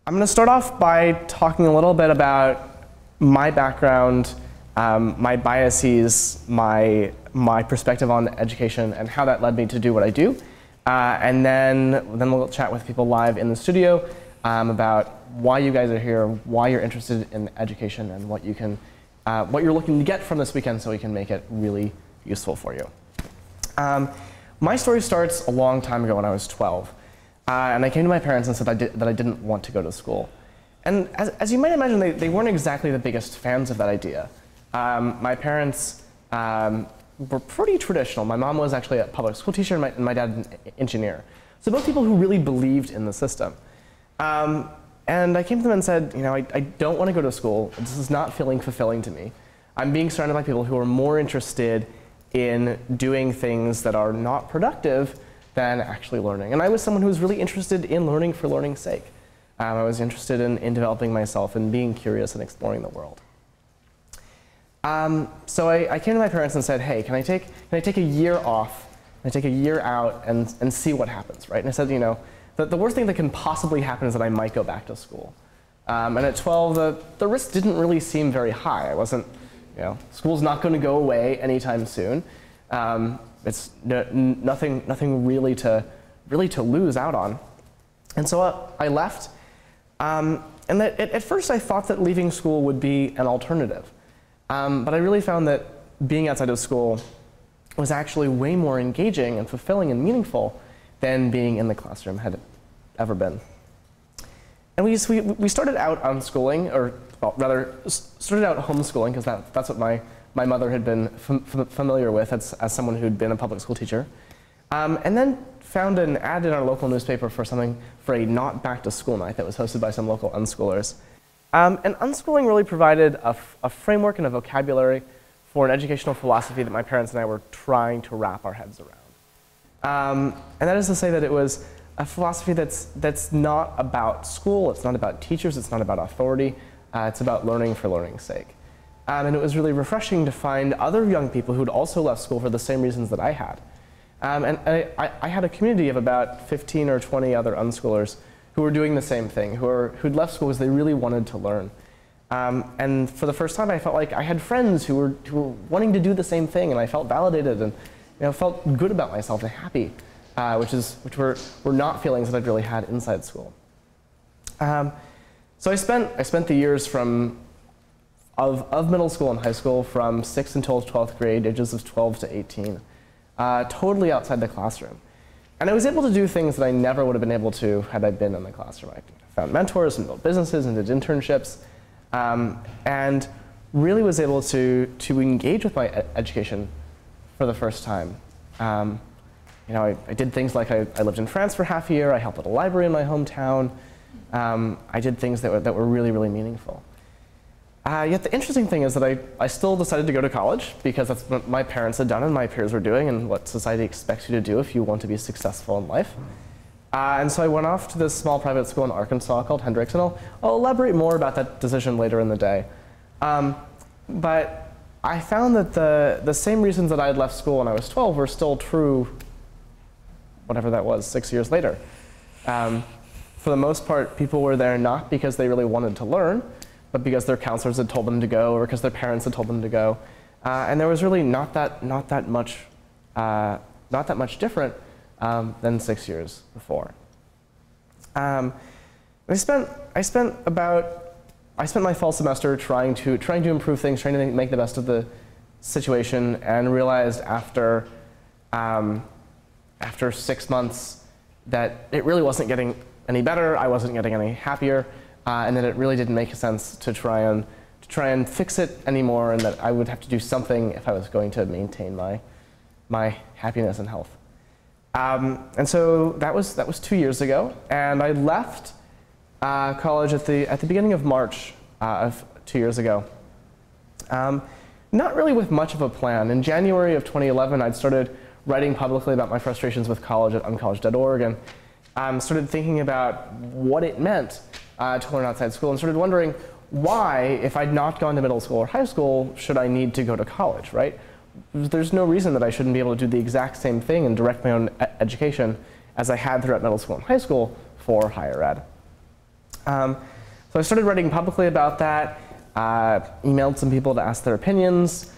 I'm going to start off by talking a little bit about my background, my biases, my perspective on education, and how that led me to do what I do. And then we'll chat with people live in the studio about why you guys are here, why you're interested in education, and what you're looking to get from this weekend so we can make it really useful for you. My story starts a long time ago when I was 12. And I came to my parents and said that I didn't want to go to school. And as you might imagine, they weren't exactly the biggest fans of that idea. My parents were pretty traditional. My mom was actually a public school teacher and my dad an engineer. So both people who really believed in the system. And I came to them and said, I don't want to go to school. This is not feeling fulfilling to me. I'm being surrounded by people who are more interested in doing things that are not productive than actually learning. And I was someone who was really interested in learning for learning's sake. I was interested in developing myself and being curious and exploring the world. So I came to my parents and said, hey, can I take a year off? Can I take a year out and see what happens, right? And I said, the worst thing that can possibly happen is that I might go back to school. And at 12, the risk didn't really seem very high. I wasn't, school's not going to go away anytime soon. It's nothing really to lose out on. And so I left. And at first I thought that leaving school would be an alternative. But I really found that being outside of school was actually way more engaging and fulfilling and meaningful than being in the classroom had ever been. And we started out unschooling, or well, rather started out homeschooling, because that's what my mother had been familiar with as someone who'd been a public school teacher. And then found an ad in our local newspaper for a not back to school night that was hosted by some local unschoolers. And unschooling really provided a framework and a vocabulary for an educational philosophy that my parents and I were trying to wrap our heads around. And that is to say that it was a philosophy that's not about school, it's not about teachers, it's not about authority, it's about learning for learning's sake. And it was really refreshing to find other young people who'd also left school for the same reasons that I had. And I had a community of about 15 or 20 other unschoolers who were doing the same thing, who'd left school because they really wanted to learn. And for the first time, I felt like I had friends who were wanting to do the same thing, and I felt validated and felt good about myself and happy, which were not feelings that I'd really had inside school. So I spent the years of middle school and high school from 6th until 12th grade, ages of 12 to 18, totally outside the classroom. And I was able to do things that I never would have been able to had I been in the classroom. I found mentors and built businesses and did internships, and really was able to engage with my education for the first time. I did things like I lived in France for half a year, I helped at a library in my hometown, I did things that were really, really meaningful. Yet the interesting thing is that I still decided to go to college because that's what my parents had done and my peers were doing and what society expects you to do if you want to be successful in life. And so I went off to this small private school in Arkansas called Hendrix, and I'll elaborate more about that decision later in the day. But I found that the same reasons that I had left school when I was 12 were still true, whatever that was, 6 years later. For the most part, people were there not because they really wanted to learn, but because their counselors had told them to go, or because their parents had told them to go, and there was really not that much different than 6 years before. I spent my fall semester trying to improve things, trying to make the best of the situation, and realized after 6 months that it really wasn't getting any better. I wasn't getting any happier. And that it really didn't make sense to try and fix it anymore, and that I would have to do something if I was going to maintain my happiness and health. And so that was 2 years ago, and I left college at the beginning of March of 2 years ago. Not really with much of a plan. In January of 2011, I'd started writing publicly about my frustrations with college at uncollege.org, and started thinking about what it meant to learn outside school, and started wondering why, if I'd not gone to middle school or high school, should I need to go to college, right? There's no reason that I shouldn't be able to do the exact same thing and direct my own education as I had throughout middle school and high school for higher ed. So I started writing publicly about that, emailed some people to ask their opinions.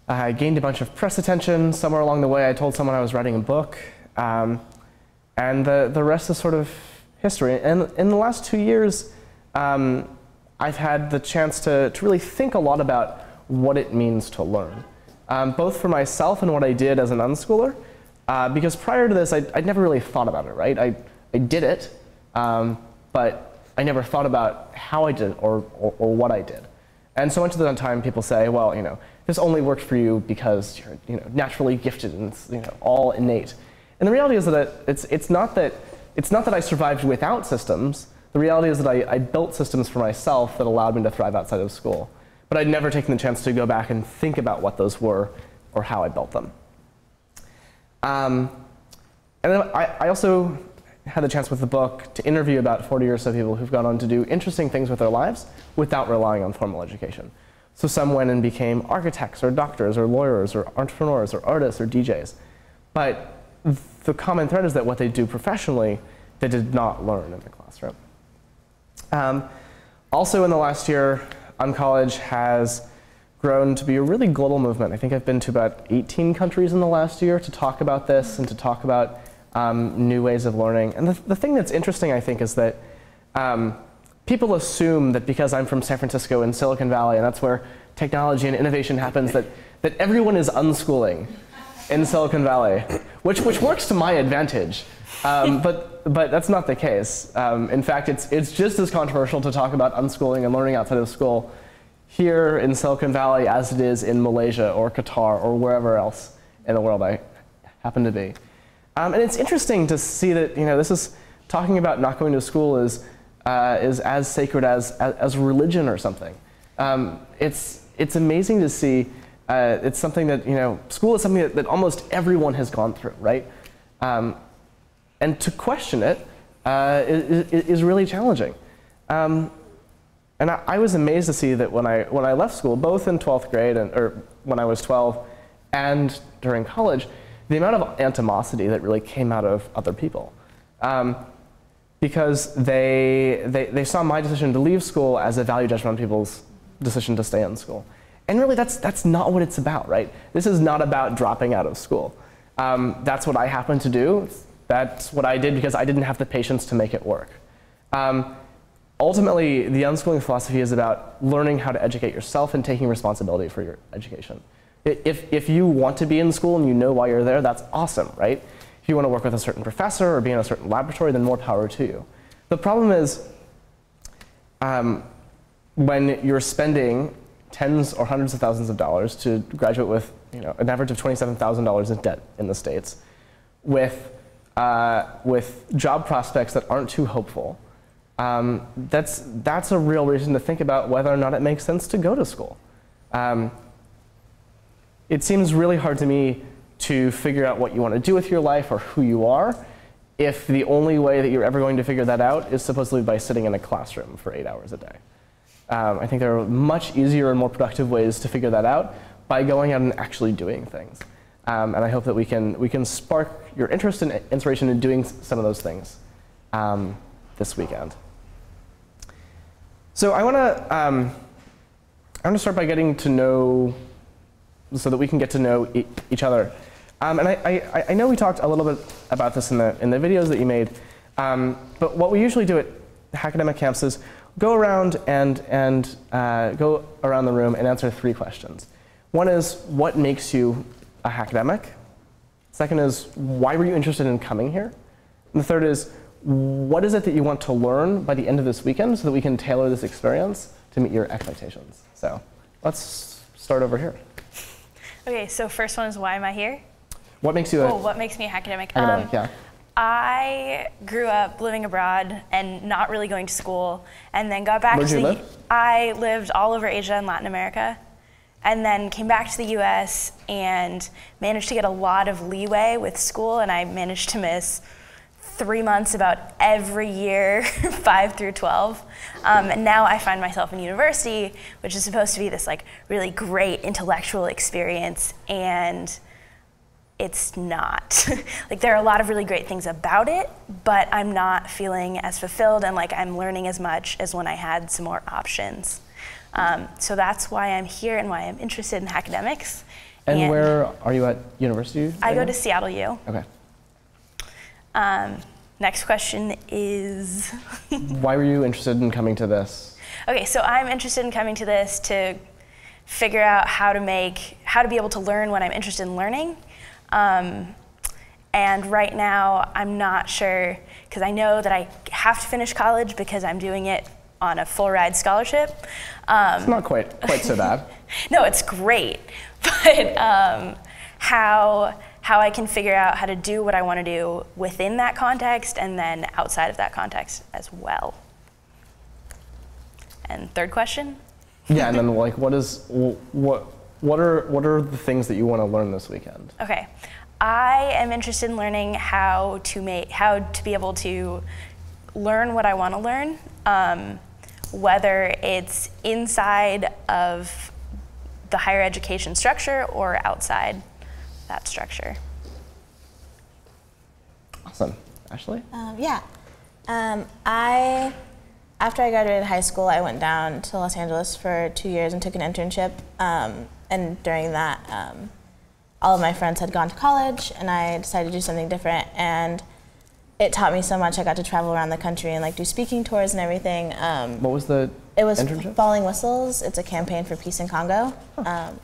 I gained a bunch of press attention. Somewhere along the way, I told someone I was writing a book. And the rest is sort of history. And in the last 2 years, I've had the chance to really think a lot about what it means to learn, both for myself and what I did as an unschooler. Because prior to this, I'd never really thought about it, right? I did it, but I never thought about how I did or what I did. And so much of the time people say, well, this only worked for you because you're naturally gifted and it's all innate. And the reality is that it's not that I survived without systems. The reality is that I built systems for myself that allowed me to thrive outside of school. But I'd never taken the chance to go back and think about what those were or how I built them. And then I also had the chance with the book to interview about 40 or so people who've gone on to do interesting things with their lives without relying on formal education. So some went and became architects or doctors or lawyers or entrepreneurs or artists or DJs. But the common thread is that what they do professionally, they did not learn in the classroom. Also in the last year, Uncollege has grown to be a really global movement. I think I've been to about 18 countries in the last year to talk about this and to talk about new ways of learning. And the thing that's interesting, I think, is that people assume that because I'm from San Francisco and Silicon Valley, and that's where technology and innovation happens, that everyone is unschooling in Silicon Valley, which works to my advantage. But that's not the case. In fact, it's just as controversial to talk about unschooling and learning outside of school here in Silicon Valley as it is in Malaysia or Qatar or wherever else in the world I happen to be. And it's interesting to see that this is talking about not going to school is as sacred as religion or something. It's amazing to see. It's something that school is something that almost everyone has gone through, right? And to question it is really challenging. And I was amazed to see that when I left school, both in 12th grade or when I was 12 and during college, the amount of animosity that really came out of other people. Because they saw my decision to leave school as a value judgment on people's decision to stay in school. And really that's not what it's about, right? This is not about dropping out of school. That's what I happened to do. That's what I did because I didn't have the patience to make it work. Ultimately, the unschooling philosophy is about learning how to educate yourself and taking responsibility for your education. If you want to be in school and you know why you're there, that's awesome, right? If you want to work with a certain professor or be in a certain laboratory, then more power to you. The problem is when you're spending tens or hundreds of thousands of dollars to graduate with an average of $27,000 in debt in the States, with job prospects that aren't too hopeful, that's a real reason to think about whether or not it makes sense to go to school. It seems really hard to me to figure out what you want to do with your life or who you are if the only way that you're ever going to figure that out is supposedly by sitting in a classroom for 8 hours a day. I think there are much easier and more productive ways to figure that out by going out and actually doing things. And I hope that we can spark your interest and inspiration in doing some of those things this weekend. So I want to start by getting to know, so that we can get to know each other. And I know we talked a little bit about this in the videos that you made, but what we usually do at academic camps is go around and go around the room and answer 3 questions. One is, what makes you a academic? Second is, why were you interested in coming here? And the third is, what is it that you want to learn by the end of this weekend so that we can tailor this experience to meet your expectations? So let's start over here. Okay, so first one is, why am I here? What makes you what makes me an academic? Yeah. I grew up living abroad and not really going to school, and then got back Where'd you live? I lived all over Asia and Latin America, and then came back to the US and managed to get a lot of leeway with school, and I managed to miss 3 months about every year, 5 through 12. And now I find myself in university, which is supposed to be this really great intellectual experience, and it's not. Like, there are a lot of really great things about it, but I'm not feeling as fulfilled and like I'm learning as much as when I had some more options. So that's why I'm here and why I'm interested in academics. And where are you at university? I go to Seattle U. Okay. Next question is... Why were you interested in coming to this? Okay, so I'm interested in coming to this to figure out how to be able to learn what I'm interested in learning. And right now, I'm not sure, because I know that I have to finish college because I'm doing it on a full ride scholarship. It's not quite so bad. No, it's great, but how I can figure out how to do what I want to do within that context and then outside of that context as well. And third question? Yeah, and then like what are the things that you want to learn this weekend? Okay, I am interested in learning how to be able to learn what I want to learn, whether it's inside of the higher education structure or outside that structure. Awesome. Ashley? After I graduated high school, I went down to Los Angeles for 2 years and took an internship. And during that, all of my friends had gone to college, and I decided to do something different. And it taught me so much. I got to travel around the country and like do speaking tours and everything. What was the It was internship? Falling Whistles. It's a campaign for peace in Congo.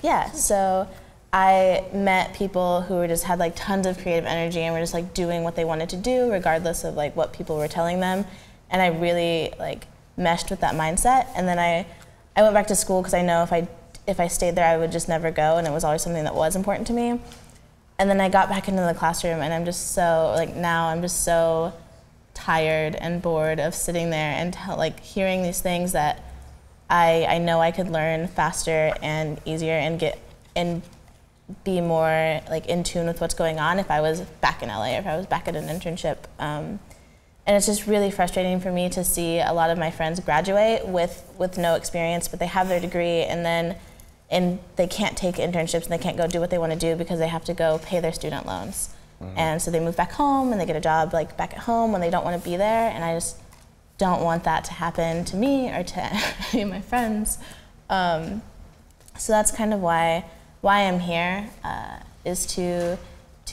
Yeah, so I met people who just had like tons of creative energy and were just like doing what they wanted to do regardless of like what people were telling them. And I really like meshed with that mindset. And then I went back to school because I know if I stayed there I would just never go, and it was always something that was important to me. And then I got back into the classroom, and I'm just so now I'm just so tired and bored of sitting there and like hearing these things that I know I could learn faster and easier and get and be more like in tune with what's going on if I was back in LA or if I was back at an internship. And it's just really frustrating for me to see a lot of my friends graduate with no experience, but they have their degree and they can't take internships and they can't go do what they want to do because they have to go pay their student loans. Mm-hmm. And so they move back home and they get a job like back at home when they don't want to be there, and I just don't want that to happen to me or to any of my friends. So that's kind of why I'm here, is to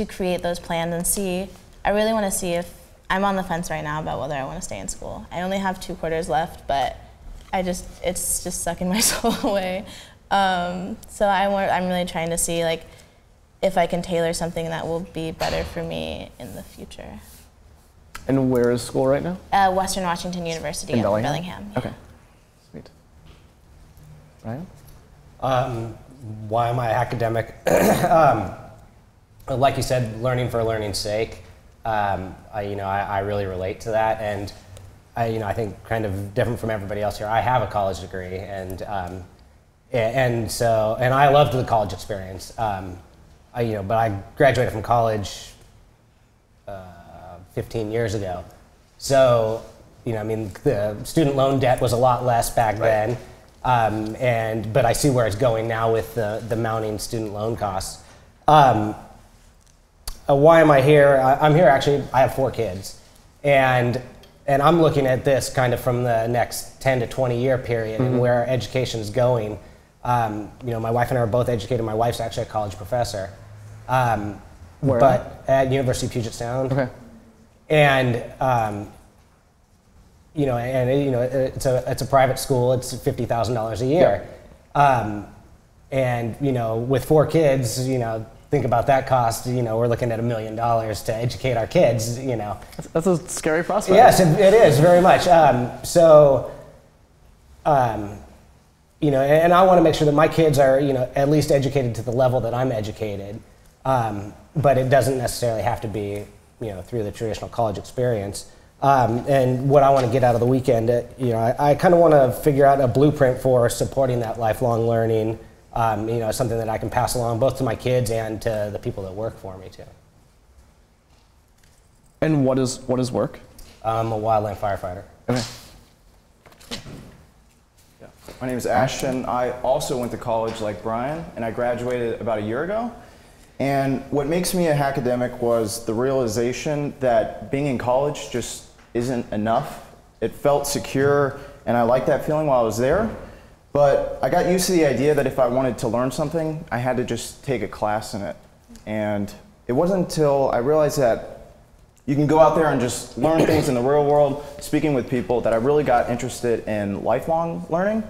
create those plans and see. I really want to see if I'm on the fence right now about whether I want to stay in school. I only have 2 quarters left, but it's just sucking my soul away. So I'm really trying to see like if I can tailor something that will be better for me in the future. And where is school right now? Western Washington University in Bellingham. Okay, sweet. Ryan? Why am I academic? Like you said, learning for learning's sake. I really relate to that, and I think kind of different from everybody else here. I have a college degree, and I loved the college experience. But I graduated from college 15 years ago, so the student loan debt was a lot less back then, but I see where it's going now with the mounting student loan costs. Why am I here? I'm here actually. I have 4 kids, and I'm looking at this kind of from the next 10 to 20 year period and where education is going. My wife and I are both educated. My wife's actually a college professor, Where? But at University of Puget Sound. Okay. And it's a private school. It's $50,000 a year, and with 4 kids, think about that cost. We're looking at $1 million to educate our kids. That's a scary prospect. Yes, it is very much. And I want to make sure that my kids are, at least educated to the level that I'm educated. But it doesn't necessarily have to be, through the traditional college experience. And what I want to get out of the weekend, I kind of want to figure out a blueprint for supporting that lifelong learning. Something that I can pass along both to my kids and to the people that work for me too. And what is work? I'm a wildland firefighter. Okay. My name is Ash, and I also went to college like Brian, and I graduated about a year ago. And what makes me a hackademic was the realization that being in college just isn't enough. It felt secure, and I liked that feeling while I was there. But I got used to the idea that if I wanted to learn something, I had to just take a class in it. And it wasn't until I realized that you can go out there and just learn things in the real world, speaking with people, that I really got interested in lifelong learning.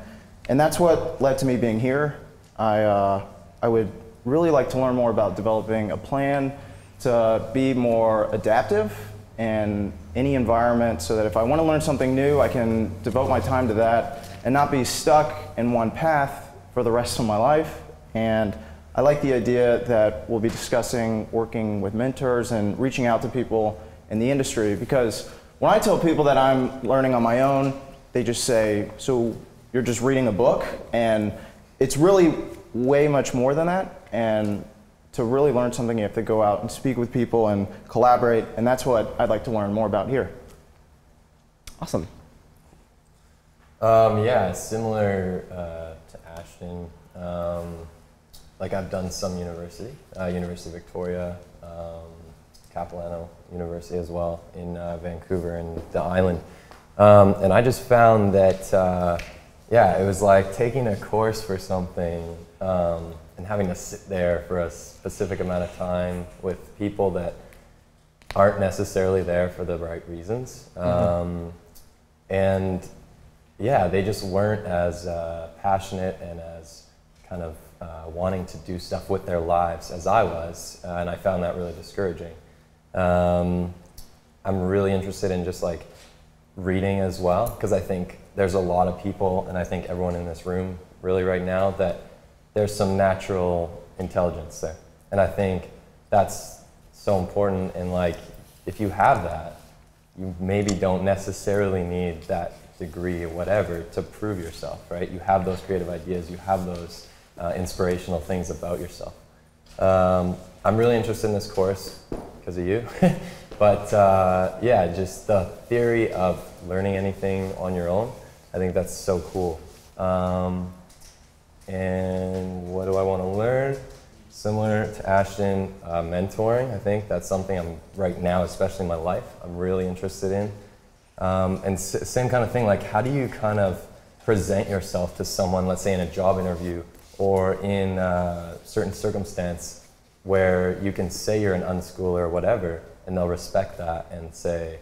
And that's what led to me being here. I would really like to learn more about developing a plan to be more adaptive in any environment, so that if I want to learn something new, I can devote my time to that and not be stuck in one path for the rest of my life. And I like the idea that we'll be discussing working with mentors and reaching out to people in the industry, because when I tell people that I'm learning on my own, they just say, so you're just reading a book? And it's really way much more than that. And to really learn something, you have to go out and speak with people and collaborate, and that's what I'd like to learn more about here. Awesome. Yeah, similar to Ashton. Like I've done some university, University of Victoria, Capilano University as well in Vancouver and the island. And I just found that, yeah, it was like taking a course for something and having to sit there for a specific amount of time with people that aren't necessarily there for the right reasons. And yeah, they just weren't as passionate and as kind of wanting to do stuff with their lives as I was, and I found that really discouraging. I'm really interested in just like reading as well, because I think there's a lot of people, and I think everyone in this room really right now, that there's some natural intelligence there. And I think that's so important, and like if you have that, you maybe don't necessarily need that degree or whatever to prove yourself, right? You have those creative ideas, you have those inspirational things about yourself. I'm really interested in this course because of you, but yeah, just the theory of learning anything on your own, I think that's so cool. And what do I want to learn? Similar to Ashton, mentoring. I think that's something I'm right now, especially in my life, I'm really interested in. And same kind of thing, like how do you kind of present yourself to someone, let's say in a job interview or in a certain circumstance where you can say you're an unschooler or whatever, and they'll respect that and say,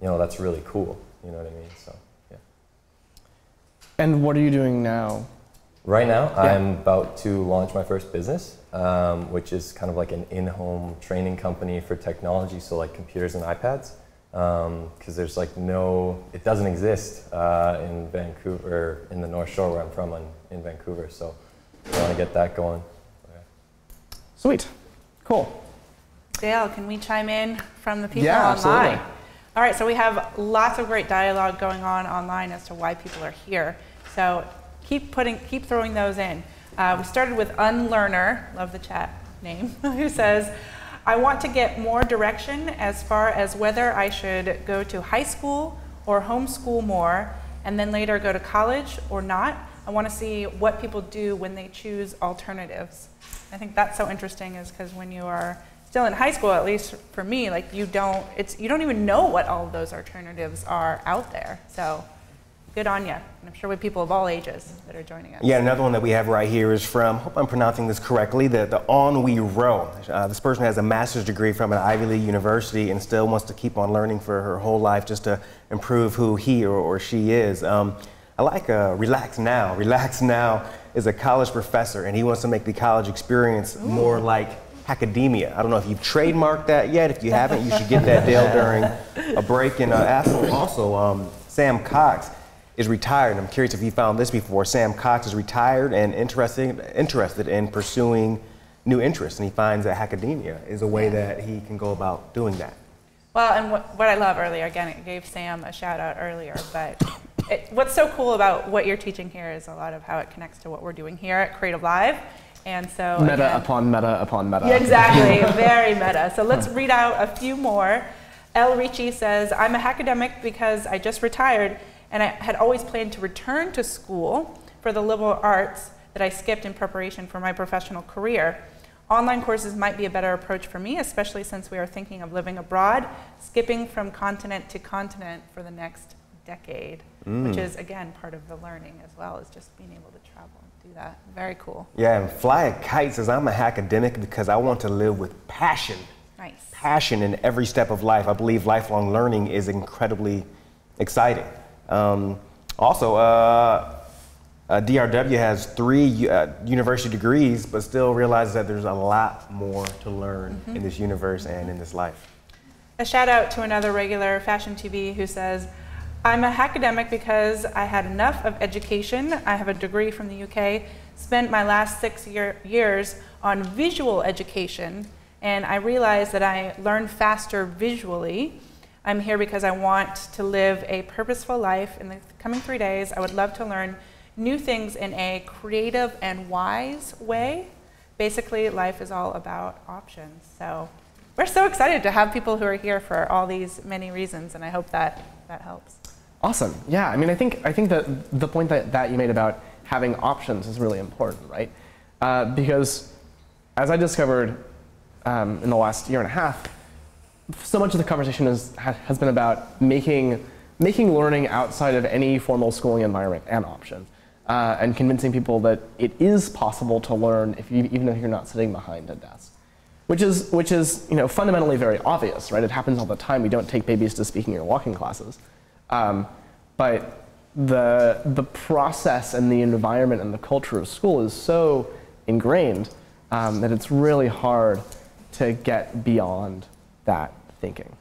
you know, that's really cool, you know what I mean? So, yeah. And what are you doing now? Right now, yeah. I'm about to launch my first business, which is kind of like an in-home training company for technology, so like computers and iPads, because there's like no, it doesn't exist in Vancouver, in the North Shore where I'm from, in Vancouver, so I want to get that going. Yeah. Sweet, cool. Dale, can we chime in from the people yeah, online? Absolutely. All right, so we have lots of great dialogue going on online as to why people are here. So keep throwing those in. We started with Unlearner, love the chat name, who says, I want to get more direction as far as whether I should go to high school or homeschool more, and then later go to college or not. I want to see what people do when they choose alternatives. I think that's so interesting, is because when you are still in high school, at least for me, like you don't even know what all of those alternatives are out there. So good on you. And I'm sure with people of all ages that are joining us. Yeah, another one that we have right here is from, hope I'm pronouncing this correctly, the Ennui Row. This person has a master's degree from an Ivy League university and still wants to keep on learning for her whole life just to improve who he or she is. I like Relax Now. Relax Now is a college professor, and he wants to make the college experience more like academia. I don't know if you've trademarked that yet. If you haven't, you should get that, Dale, during a break. And also, Sam Cox is retired. I'm curious if you found this before. Sam Cox is retired and interested in pursuing new interests, and he finds that academia is a way that he can go about doing that. Well, and what I love earlier, again, it gave Sam a shout out earlier, but what's so cool about what you're teaching here is a lot of how it connects to what we're doing here at CreativeLIVE. And so meta upon meta upon meta. Yeah, exactly, very meta. So let's read out a few more. El Ricci says, I'm a hackademic because I just retired and I had always planned to return to school for the liberal arts that I skipped in preparation for my professional career. Online courses might be a better approach for me, especially since we are thinking of living abroad, skipping from continent to continent for the next decade, which is, again, part of the learning as well, is just being able to travel and do that. Very cool. Yeah, and Fly a Kite says, I'm a hackademic because I want to live with passion. Nice. Passion in every step of life. I believe lifelong learning is incredibly exciting. DRW has 3 university degrees, but still realizes that there's a lot more to learn in this universe and in this life. A shout out to another regular Fashion TV who says, I'm a hackademic because I had enough of education. I have a degree from the UK, spent my last 6 years on visual education, and I realized that I learned faster visually. I'm here because I want to live a purposeful life. In the coming 3 days, I would love to learn new things in a creative and wise way. Basically, life is all about options. So we're so excited to have people who are here for all these many reasons, and I hope that helps. Awesome. Yeah, I mean, I think that the point that you made about having options is really important, right? Because as I discovered in the last year and a half, so much of the conversation has been about making learning outside of any formal schooling environment an option, and convincing people that it is possible to learn even if you're not sitting behind a desk, which is fundamentally very obvious, right? It happens all the time. We don't take babies to speaking or walking classes, but the process and the environment and the culture of school is so ingrained that it's really hard to get beyond that thinking.